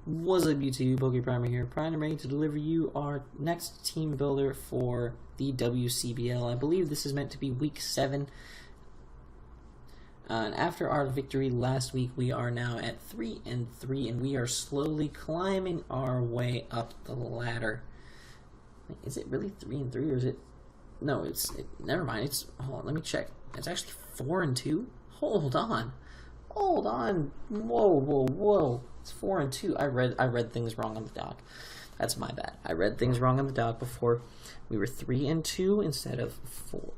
What's up YouTube, PokePrimer here, primed and ready to deliver you our next team builder for the WCBL. I believe this is meant to be week 7. And after our victory last week, we are now at 3-3, and we are slowly climbing our way up the ladder. Wait, is it really 3-3, or is it? No, never mind. It's, hold on, let me check. It's actually 4-2. Hold on. Whoa. It's 4-2. I read things wrong on the doc. That's my bad. I read things wrong on the doc before. We were 3-2 instead of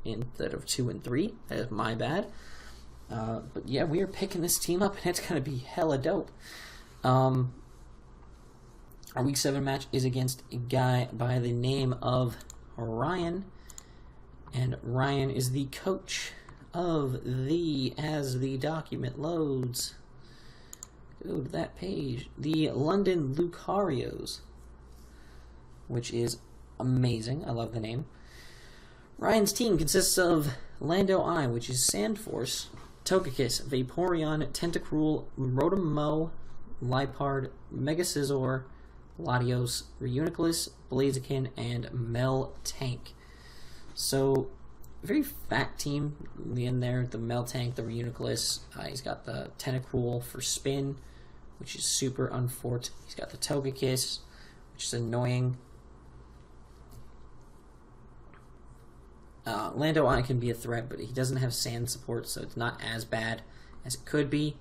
2-3. That is my bad. But yeah, we are picking this team up, and it's gonna be hella dope. Our week 7 match is against a guy by the name of Ryan, and Ryan is the coach of as the document loads. Go to that page. The London Lucarios, which is amazing. I love the name. Ryan's team consists of Lando I, which is Sandforce, Togekiss, Vaporeon, Tentacruel, Rotom-Mow, Liepard, Megascizor, Latios, Reuniclus, Blaziken, and Meltank. So, very fat team in there. The Meltank, the Reuniclus. He's got the Tentacruel for spin, which is super unfort. He's got the Togekiss, which is annoying. Lando I can be a threat, but he doesn't have sand support, so it's not as bad as it could be.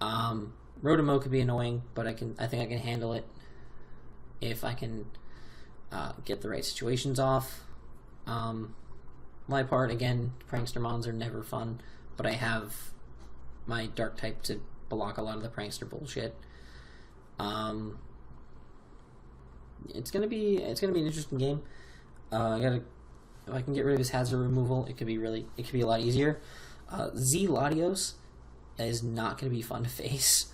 Rotom-Mow could be annoying, but I think I can handle it if I can get the right situations off. Liepard, again, Prankster Mons are never fun, but I have my Dark type to block a lot of the Prankster bullshit. It's gonna be an interesting game. If I can get rid of his hazard removal, it could be a lot easier. Z Latios is not gonna be fun to face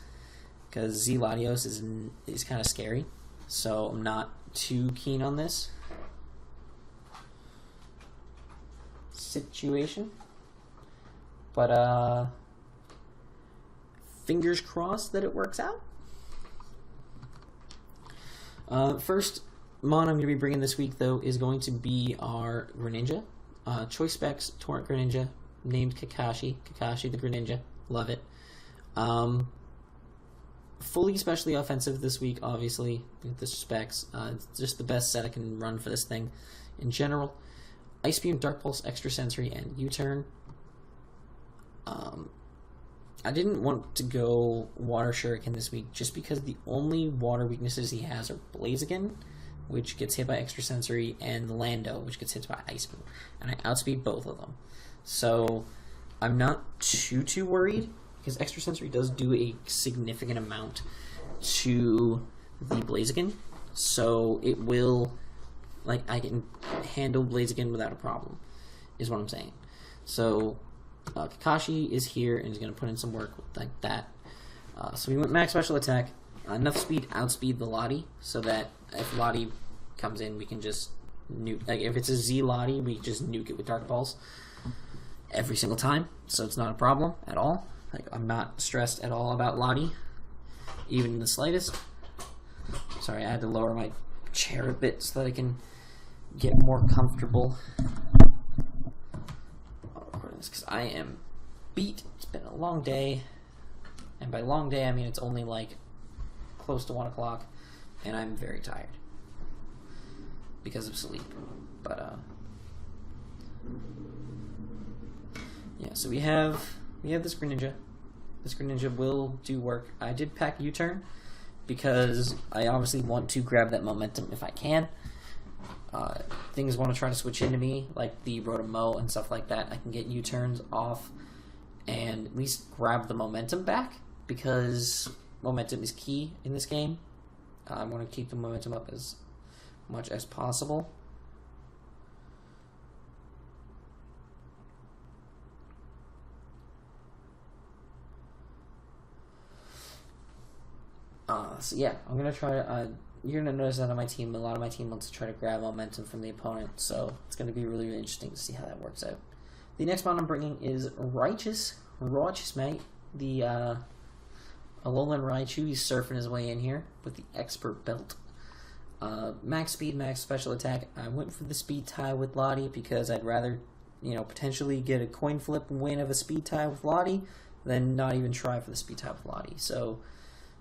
because Z Latios is kind of scary, so I'm not too keen on this situation, but fingers crossed that it works out. First mon I'm going to be bringing this week, though, is going to be our Greninja. Choice specs, Torrent Greninja, named Kakashi the Greninja. Love it. Fully specially offensive this week, obviously, with the specs. It's just the best set I can run for this thing in general. Ice Beam, Dark Pulse, Extra Sensory, and U-Turn. I didn't want to go Water Shuriken this week just because the only water weaknesses he has are Blaziken, which gets hit by Extra Sensory, and Lando, which gets hit by Ice Beam. And I outspeed both of them. So I'm not too worried, because Extra Sensory does do a significant amount to the Blaziken. So it will, I can handle Blaziken without a problem, is what I'm saying. So Kakashi is here and is going to put in some work like that. So we went max special attack, enough speed outspeed the Lottie, so that if Lottie comes in, we can just nuke. If it's a Z Lottie, we just nuke it with Dark Pulse every single time, so it's not a problem at all. I'm not stressed at all about Lottie, even in the slightest. Sorry, I had to lower my chair a bit so that I can get more comfortable. Because I am beat. It's been a long day, and by long day I mean it's only close to 1 o'clock, and I'm very tired because of sleep. But yeah, so we have this Greninja. This Greninja will do work. I did pack U-Turn because I obviously want to grab that momentum if I can. Things want to try to switch into me, like the Rotom-Mow and stuff like that. I can get U-turns off and at least grab the momentum back, because momentum is key in this game. I want to keep the momentum up as much as possible. So yeah, I'm going to try to... you're going to notice that on my team, a lot of my team wants to try to grab momentum from the opponent, so it's going to be really interesting to see how that works out. The next one I'm bringing is Righteous Mate, the Alolan Raichu, he's surfing his way in here with the Expert Belt. Max speed, max special attack. I went for the speed tie with Lottie because I'd rather, potentially get a coin flip win of a speed tie with Lottie than not even try for the speed tie with Lottie. So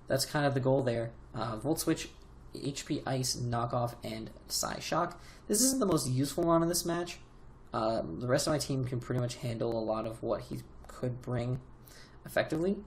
that's kind of the goal there. Volt Switch, HP Ice, Knockoff, and Psyshock. This isn't the most useful one in this match. The rest of my team can pretty much handle a lot of what he could bring effectively.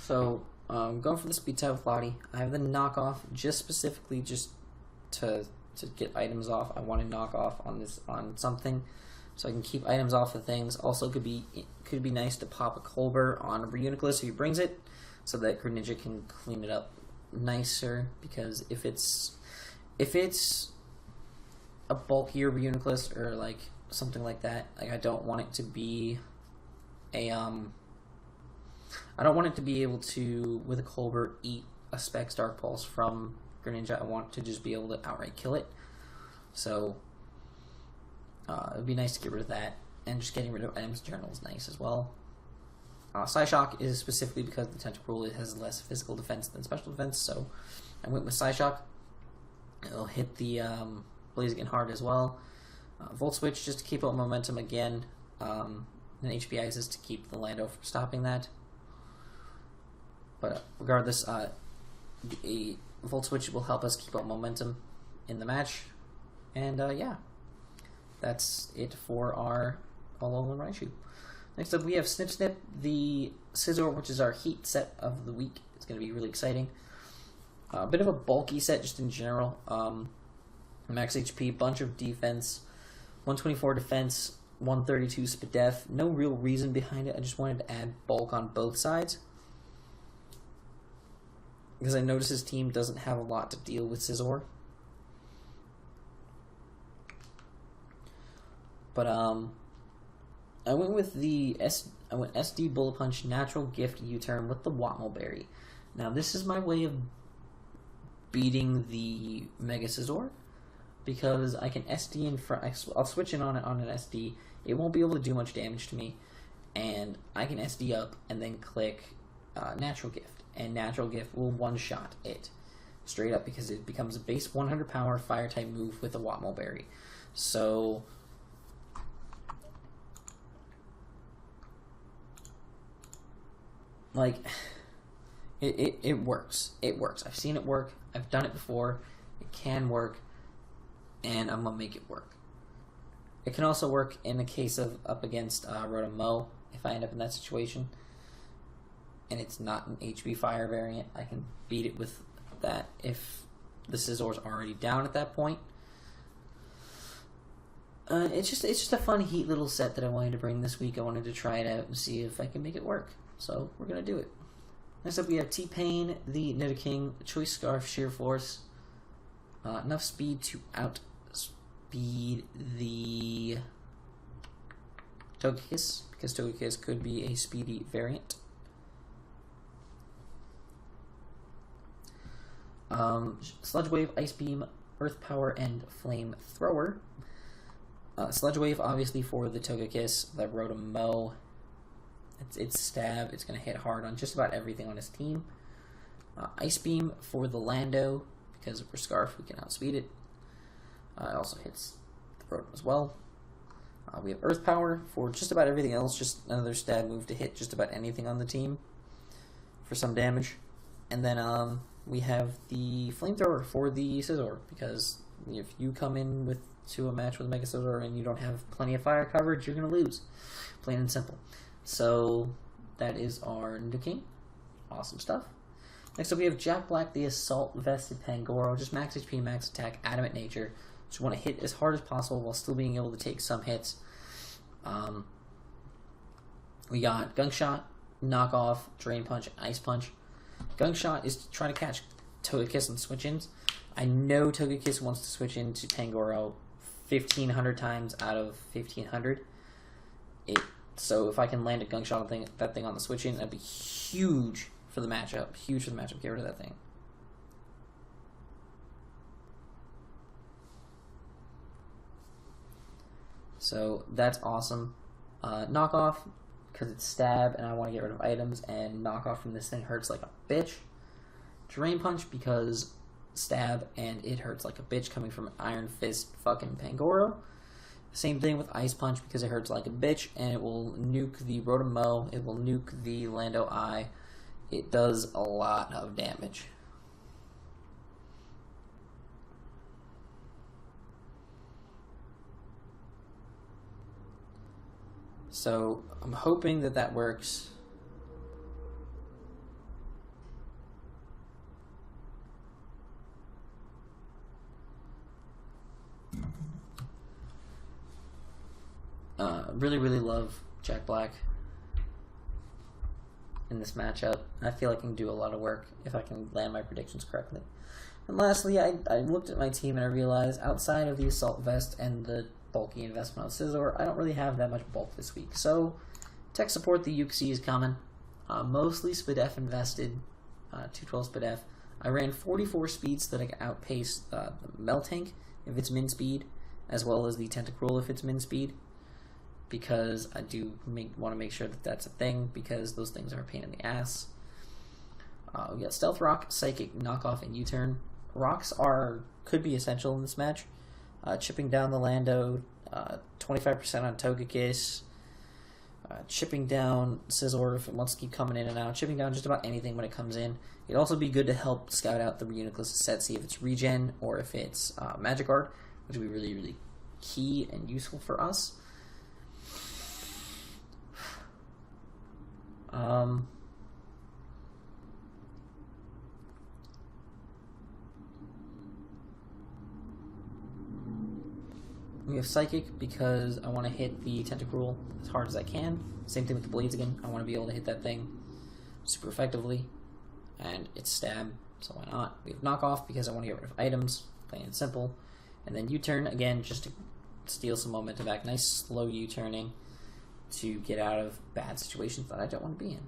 So, going for the speed tie with Lottie. I have the knockoff just specifically just to get items off. I want to knock off on something, so I can keep items off of things. Also, could be nice to pop a Colbert on Reuniclus if he brings it, so that Greninja can clean it up nicer. Because if it's a bulkier Reuniclus or like something like that, like I don't want it to be a I don't want it to be able to, with a Colbert, eat a Specs Dark Pulse from Greninja. I want to just be able to outright kill it. So, it would be nice to get rid of that. And just getting rid of items in general is nice as well. Psyshock is specifically because the Tentacruel has less physical defense than special defense, so I went with Psyshock. It'll hit the Blaziken hard as well. Volt Switch just to keep up momentum again. And HP Ice is to keep the Lando from stopping that. But regardless, a Volt Switch will help us keep up momentum in the match. And yeah, that's it for our Alolan Raichu. Next up, we have Snip Snip, the Scizor, which is our heat set of the week. It's going to be really exciting. A bit of a bulky set just in general. Max HP, bunch of defense, 124 defense, 132 Spadef. No real reason behind it. I just wanted to add bulk on both sides, because I noticed his team doesn't have a lot to deal with Scizor. But I went with SD Bullet Punch Natural Gift U-Turn with the Watmo Berry. Now this is my way of beating the Mega Scizor, because I can SD in front. I'll switch in on it on an SD. It won't be able to do much damage to me, and I can SD up and then click Natural Gift, and Natural Gift will one-shot it straight up because it becomes a base 100 power fire type move with a Watmo Berry. So like it works. It works. I've seen it work. I've done it before. It can work, and I'm gonna make it work. It can also work in the case of up against Rotom-Mow. If I end up in that situation and it's not an HB Fire variant, I can beat it with that if the Scizor's already down at that point. It's just a fun heat little set that I wanted to bring this week. I wanted to try it out and see if I can make it work. So we're gonna do it. Next up, we have T-Pain, the Nidoking, Choice Scarf, Sheer Force, enough speed to outspeed the Togekiss, because Togekiss could be a speedy variant. Sludge Wave, Ice Beam, Earth Power, and Flame Thrower. Sludge Wave, obviously, for the Togekiss, the Rotom-Mow. It's stab. It's going to hit hard on just about everything on his team. Ice Beam for the Lando, because for Scarf we can outspeed it. It also hits the Rotom as well. We have Earth Power for just about everything else, just another stab move to hit just about anything on the team for some damage. And then we have the Flamethrower for the Scizor, because if you come in to a match with Mega Scizor and you don't have plenty of fire coverage, you're going to lose. Plain and simple. So that is our Nidoking. Awesome stuff. Next up, we have Jack Black, the Assault Vested Pangoro. Just max HP, max attack, adamant nature. Just want to hit as hard as possible while still being able to take some hits. We got Gunk Shot, Knockoff, Drain Punch, and Ice Punch. Gunk Shot is trying to catch Togekiss on switch-ins. I know Togekiss wants to switch into Pangoro 1,500 times out of 1,500. So if I can land a Gunk Shot on that thing on the switch-in, that'd be huge for the matchup. Huge for the matchup. Get rid of that thing. So that's awesome. Knockoff, because it's stab and I want to get rid of items, and knockoff from this thing hurts like a bitch. Drain Punch, because stab and it hurts like a bitch coming from Iron Fist fucking Pangoro. Same thing with Ice Punch, because it hurts like a bitch and it will nuke the Rotom-Mow, it will nuke the Lando Eye. It does a lot of damage. So I'm hoping that that works. Really love Jack Black in this matchup. I feel like I can do a lot of work if I can land my predictions correctly. And lastly, I looked at my team and I realized outside of the Assault Vest and the bulky investment on Scizor, I don't really have that much bulk this week. So, tech support, the UC is coming. Mostly Spadef invested, 212 Spadef. I ran 44 speeds so that I can outpace the Meltank if it's min speed, as well as the Tentacruel if it's min speed, because I do want to make sure that that's a thing, because those things are a pain in the ass. We got Stealth Rock, Psychic, Knockoff, and U-Turn. Rocks could be essential in this match. Chipping down the Lando, 25% on Togekiss, chipping down Scizor if it wants to keep coming in and out, chipping down just about anything when it comes in. It'd also be good to help scout out the Reuniclus set, see if it's regen or if it's Magikarp, which would be really key and useful for us. We have Psychic because I want to hit the Tentacruel as hard as I can. Same thing with the Blades again. I want to be able to hit that thing super effectively. And it's stab, so why not? We have Knockoff because I want to get rid of items, plain and simple. And then U-Turn, again, just to steal some momentum back. Nice slow U-turning to get out of bad situations that I don't want to be in.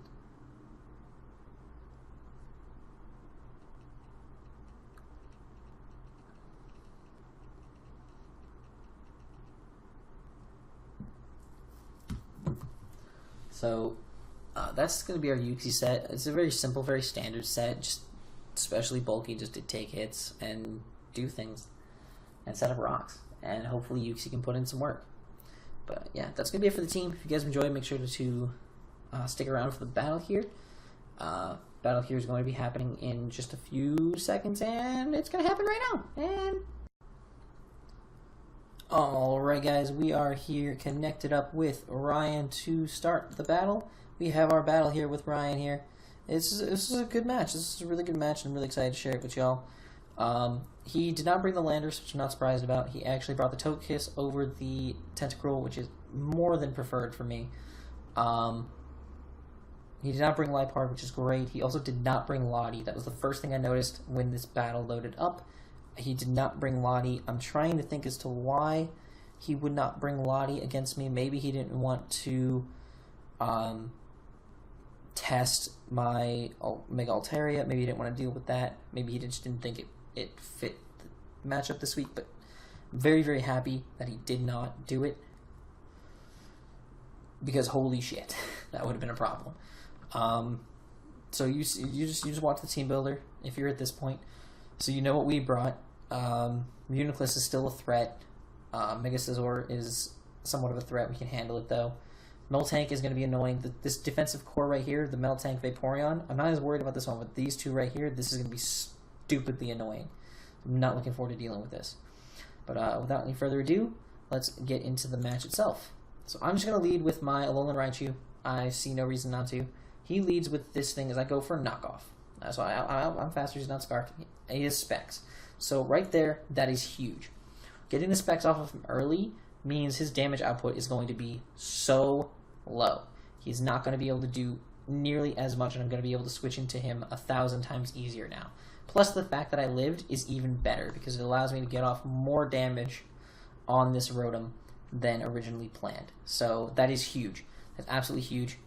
So that's going to be our Yuki set. It's a very simple, very standard set, just especially bulky, just to take hits and do things and set up rocks. And hopefully Yuki can put in some work. But yeah, that's going to be it for the team. If you guys enjoyed, make sure to stick around for the battle here. Battle here is going to be happening in just a few seconds, and it's going to happen right now. And alright guys, we are here connected up with Ryan to start the battle. We have our battle here with Ryan here. This is a good match. This is a really good match, and I'm really excited to share it with y'all. He did not bring the Landers, which I'm not surprised about. He actually brought the Togekiss over the Tentacruel, which is more than preferred for me. He did not bring Liepard, which is great. He also did not bring Lottie. That was the first thing I noticed when this battle loaded up. He did not bring Lottie. I'm trying to think as to why he would not bring Lottie against me. Maybe he didn't want to test my Mega Altaria. Maybe he didn't want to deal with that. Maybe he just didn't think it fit the matchup this week. But I'm very happy that he did not do it, because holy shit, that would have been a problem. So you just watch the team builder if you're at this point. So you know what we brought. Reuniclus is still a threat. Mega Scizor is somewhat of a threat. We can handle it though. Meltank is going to be annoying. This defensive core right here, the Meltank Vaporeon, I'm not as worried about this one, but these two right here, this is going to be stupidly annoying. I'm not looking forward to dealing with this. But without any further ado, let's get into the match itself. So I'm just going to lead with my Alolan Raichu. I see no reason not to. He leads with this thing as I go for a knockoff. So I'm faster. He's not scarfed. He has specs. So right there, that is huge. Getting the specs off of him early means his damage output is going to be so low. He's not going to be able to do nearly as much, and I'm going to be able to switch into him 1,000 times easier now. Plus, the fact that I lived is even better because it allows me to get off more damage on this Rotom than originally planned. So that is huge. That's absolutely huge.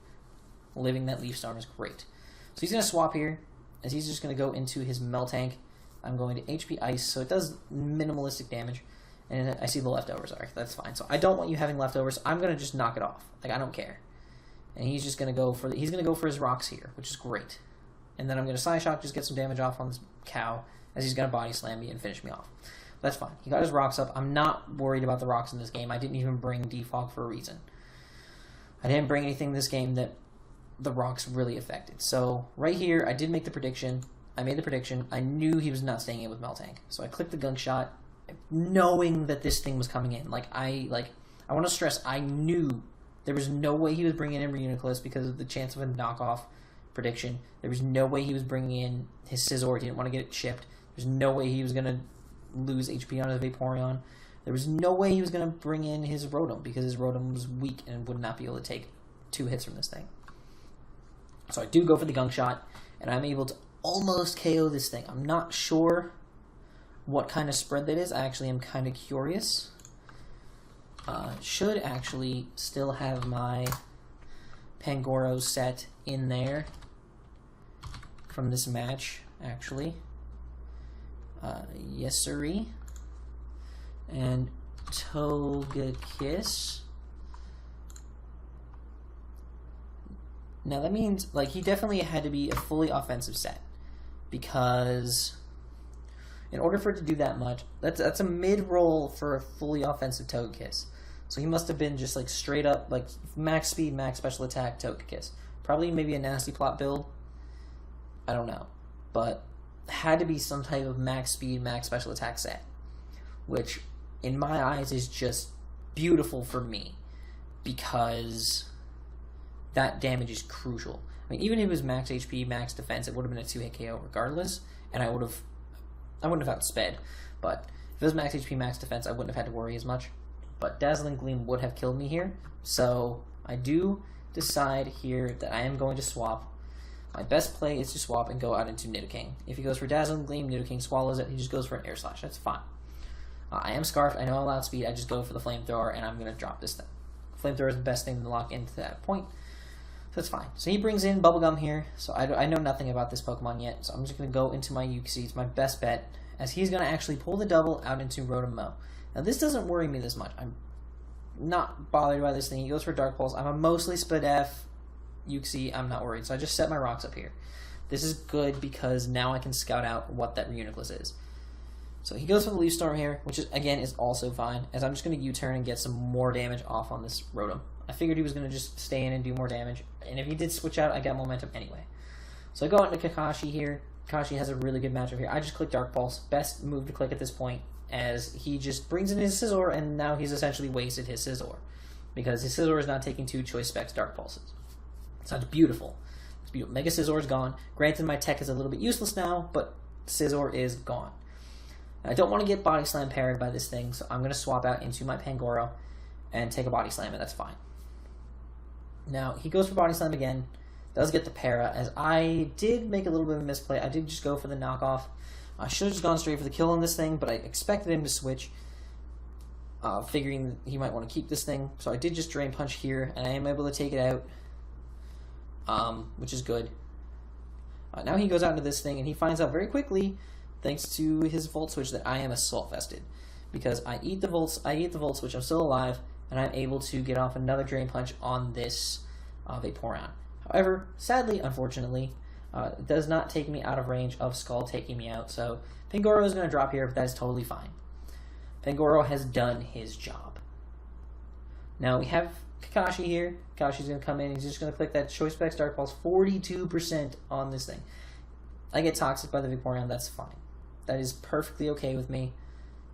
Living that Leaf Storm is great. So he's going to swap here, as he's just going to go into his Meltank. I'm going to HP Ice, so it does minimalistic damage. And I see the leftovers are. That's fine. So I don't want you having leftovers. I'm going to just knock it off. Like, I don't care. And he's just going to go for his rocks here, which is great. And then I'm going to Psyshock, just get some damage off on this cow, as he's going to Body Slam me and finish me off. That's fine. He got his rocks up. I'm not worried about the rocks in this game. I didn't even bring Defog for a reason. I didn't bring anything in this game that the rocks really affected. So right here, I did make the prediction. I made the prediction. I knew he was not staying in with Meltank. So I clicked the Gunk Shot, knowing that this thing was coming in. I want to stress, I knew there was no way he was bringing in Reuniclus because of the chance of a knockoff prediction. There was no way he was bringing in his Scizor. He didn't want to get it chipped. There's no way he was going to lose HP on his Vaporeon. There was no way he was going to bring in his Rotom because his Rotom was weak and would not be able to take 2 hits from this thing. So I do go for the Gunk Shot, and I'm able to almost KO this thing. I'm not sure what kind of spread that is. I actually am kind of curious. Should actually still have my Pangoro set in there from this match, actually. Yes, sirree. And Togekiss. Now that means, like, he definitely had to be a fully offensive set, because in order for it to do that much, that's a mid-roll for a fully offensive Togekiss. So he must have been just, like, straight up, like, max speed, max special attack Togekiss. Probably maybe a nasty plot build. I don't know. But had to be some type of max speed, max special attack set, which in my eyes is just beautiful for me, because that damage is crucial. I mean, even if it was max HP, max defense, it would have been a 2-hit KO regardless, and I wouldn't have outsped. But if it was max HP, max defense, I wouldn't have had to worry as much. But Dazzling Gleam would have killed me here, so I do decide here that I am going to swap. My best play is to swap and go out into Nidoking. If he goes for Dazzling Gleam, Nidoking swallows it, he just goes for an Air Slash. That's fine. I am Scarfed, I know I'm outspeed, I just go for the Flamethrower, and I'm going to drop this thing. Flamethrower is the best thing to lock into that point. So that's fine. So he brings in Bubblegum here, so I know nothing about this Pokemon yet, so I'm just going to go into my Uxie. It's my best bet, as he's going to actually pull the double out into Rotom-Mow. Now this doesn't worry me this much. I'm not bothered by this thing. He goes for Dark Pulse. I'm a mostly Spadef Uxie. I'm not worried, so I just set my rocks up here. This is good because now I can scout out what that Reuniclus is. So he goes for the Leaf Storm here, which is, again, is also fine, as I'm just going to U-turn and get some more damage off on this Rotom. I figured he was going to just stay in and do more damage, and if he did switch out, I got momentum anyway. So I go out into Kakashi here. Kakashi has a really good matchup here. I just click Dark Pulse. Best move to click at this point, as he just brings in his Scizor, and now he's essentially wasted his Scizor, because his Scizor is not taking 2 Choice Specs Dark Pulses. So it's beautiful. It's beautiful. Mega Scizor is gone. Granted, my tech is a little bit useless now, but Scizor is gone. I don't want to get Body Slam parried by this thing, so I'm going to swap out into my Pangoro and take a Body Slam, and that's fine. Now, he goes for Body Slam again, does get the para, as I did make a little bit of a misplay. I did just go for the knockoff. I should have just gone straight for the kill on this thing, but I expected him to switch, figuring that he might want to keep this thing. So I did just Drain Punch here, and I am able to take it out, which is good. Now he goes out into this thing, and he finds out very quickly, thanks to his Volt Switch, that I am Assault Vested, because I eat the Volt Switch, I'm still alive, and I'm able to get off another Drain Punch on this Vaporeon. However, sadly, unfortunately, it does not take me out of range of Skull taking me out, so Pangoro is going to drop here, but that is totally fine. Pangoro has done his job. Now we have Kakashi here. Kakashi's going to come in, he's just going to click that Choice Specs Dark Pulse, 42% on this thing. I get Toxic by the Vaporeon, that's fine. That is perfectly okay with me.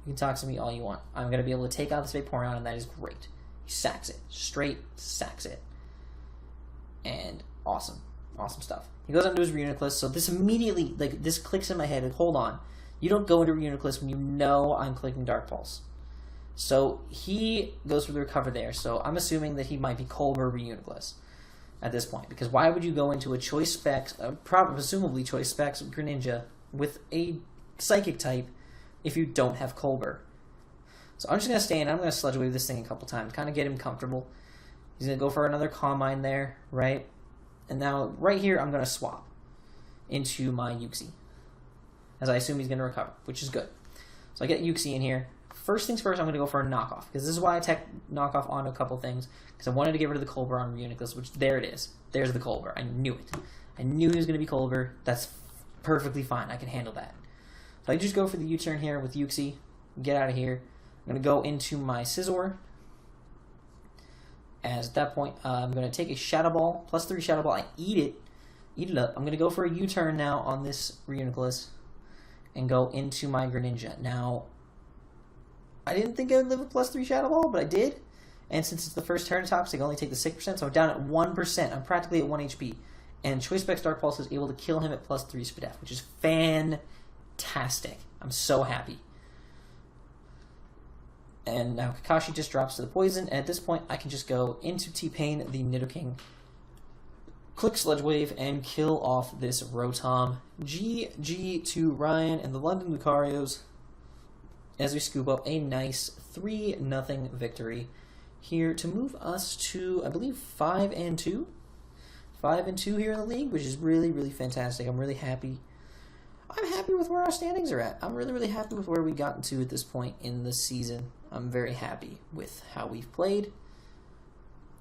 You can Toxic me all you want. I'm going to be able to take out this Vaporeon, and that is great. He sacks it. Straight sacks it. And awesome. Awesome stuff. He goes onto his Reuniclus, so this immediately, like, this clicks in my head, like, hold on. You don't go into Reuniclus when you know I'm clicking Dark Pulse. So he goes for the recover there, so I'm assuming that he might be Colbur Reuniclus at this point, because why would you go into a Choice Specs, presumably Choice Specs Greninja, with a Psychic type if you don't have Colbur? So I'm just going to stay in, I'm going to Sludge Wave this thing a couple times, kind of get him comfortable. He's going to go for another Calm Mind there, right? And now, right here, I'm going to swap into my Uxie, as I assume he's going to recover, which is good. So I get Uxie in here. First things first, I'm going to go for a knockoff, because this is why I tech knockoff on a couple things, because I wanted to get rid of the Colbur on Reuniclus, which, there it is. There's the Colbur. I knew it. I knew he was going to be Colbur. That's perfectly fine. I can handle that. So I just go for the U-turn here with Uxie, get out of here. I'm going to go into my Scizor. As at that point, I'm going to take a Shadow Ball, +3 Shadow Ball. I eat it up. I'm going to go for a U-turn now on this Reuniclus and go into my Greninja. Now, I didn't think I would live with +3 Shadow Ball, but I did. And since it's the first turn tops, I can only take the 6%, so I'm down at 1%. I'm practically at 1 HP. And Choice Specs Dark Pulse is able to kill him at +3 Spadef, which is fantastic. I'm so happy. And now Kakashi just drops to the poison, and at this point I can just go into T-Pain, the Nidoking, click Sludge Wave, and kill off this Rotom. GG to Ryan and the London Lucarios as we scoop up a nice 3-0 victory here to move us to, I believe, 5-2. 5-2 here in the league, which is really, really fantastic. I'm really happy. I'm happy with where our standings are at. I'm really, really happy with where we've gotten to at this point in the season. I'm very happy with how we've played.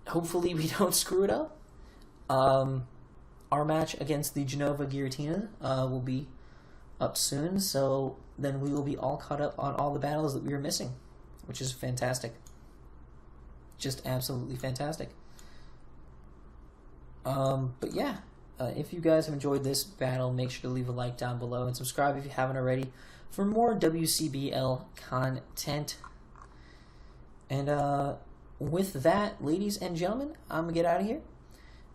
Hopefully we don't screw it up. Our match against the Genova Giratina will be up soon, so then we will be all caught up on all the battles that we were missing, which is fantastic. Just absolutely fantastic. But yeah. If you guys have enjoyed this battle, make sure to leave a like down below and subscribe if you haven't already for more WCBL content. And with that, ladies and gentlemen, I'm going to get out of here.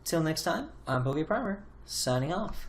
Till next time, I'm PokePrimer, signing off.